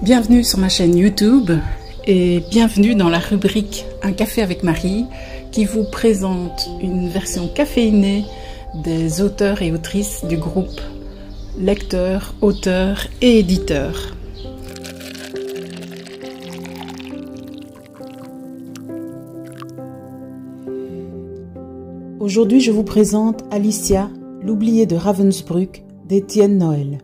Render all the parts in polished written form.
Bienvenue sur ma chaîne YouTube et bienvenue dans la rubrique Un café avec Marie qui vous présente une version caféinée des auteurs et autrices du groupe Lecteurs, Auteurs et Éditeurs. Aujourd'hui, je vous présente Alicia, l'oubliée de Ravensbrück d'Étienne Noël.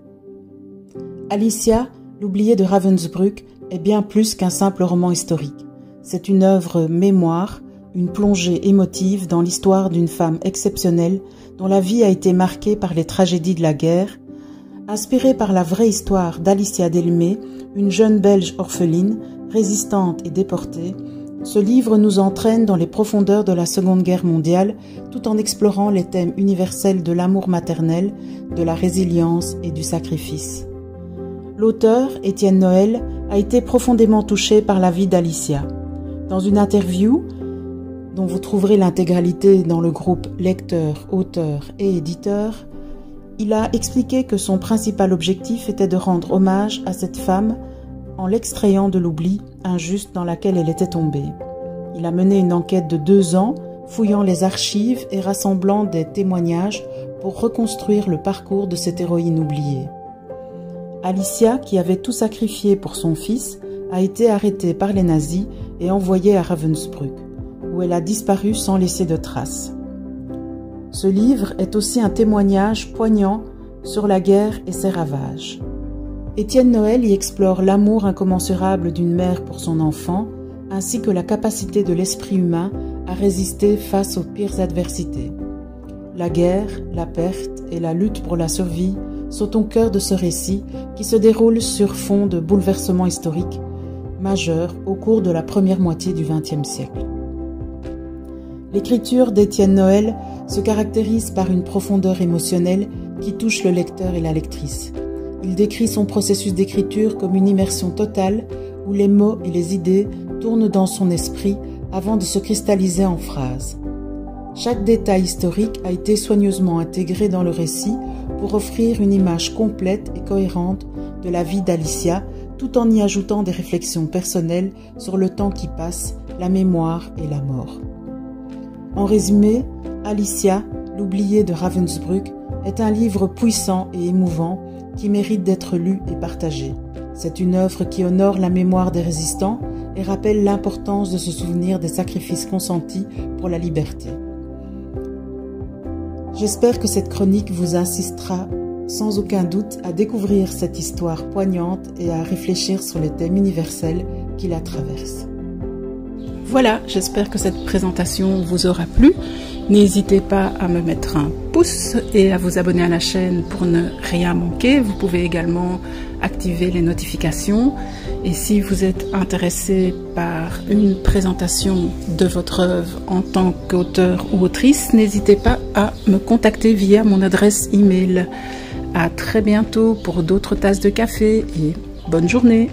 Alicia, l'oubliée de Ravensbrück est bien plus qu'un simple roman historique. C'est une œuvre mémoire, une plongée émotive dans l'histoire d'une femme exceptionnelle dont la vie a été marquée par les tragédies de la guerre. Inspirée par la vraie histoire d'Alicia Delmé, une jeune Belge orpheline, résistante et déportée, ce livre nous entraîne dans les profondeurs de la Seconde Guerre mondiale tout en explorant les thèmes universels de l'amour maternel, de la résilience et du sacrifice. L'auteur, Étienne Noël, a été profondément touché par la vie d'Alicia. Dans une interview, dont vous trouverez l'intégralité dans le groupe Lecteurs, Auteurs et Éditeurs, il a expliqué que son principal objectif était de rendre hommage à cette femme en l'extrayant de l'oubli injuste dans laquelle elle était tombée. Il a mené une enquête de 2 ans, fouillant les archives et rassemblant des témoignages pour reconstruire le parcours de cette héroïne oubliée. Alicia, qui avait tout sacrifié pour son fils, a été arrêtée par les nazis et envoyée à Ravensbrück, où elle a disparu sans laisser de traces. Ce livre est aussi un témoignage poignant sur la guerre et ses ravages. Étienne Noël y explore l'amour incommensurable d'une mère pour son enfant, ainsi que la capacité de l'esprit humain à résister face aux pires adversités. La guerre, la perte et la lutte pour la survie sont au cœur de ce récit qui se déroule sur fond de bouleversements historiques majeurs au cours de la première moitié du XXe siècle. L'écriture d'Étienne Noël se caractérise par une profondeur émotionnelle qui touche le lecteur et la lectrice. Il décrit son processus d'écriture comme une immersion totale où les mots et les idées tournent dans son esprit avant de se cristalliser en phrases. Chaque détail historique a été soigneusement intégré dans le récit pour offrir une image complète et cohérente de la vie d'Alicia, tout en y ajoutant des réflexions personnelles sur le temps qui passe, la mémoire et la mort. En résumé, Alicia, l'oubliée de Ravensbrück, est un livre puissant et émouvant qui mérite d'être lu et partagé. C'est une œuvre qui honore la mémoire des résistants et rappelle l'importance de se souvenir des sacrifices consentis pour la liberté. J'espère que cette chronique vous incitera sans aucun doute à découvrir cette histoire poignante et à réfléchir sur les thèmes universels qui la traversent. Voilà, j'espère que cette présentation vous aura plu. N'hésitez pas à me mettre un pouce et à vous abonner à la chaîne pour ne rien manquer. Vous pouvez également activer les notifications. Et si vous êtes intéressé par une présentation de votre œuvre en tant qu'auteur ou autrice, n'hésitez pas à me contacter via mon adresse email. À très bientôt pour d'autres tasses de café et bonne journée.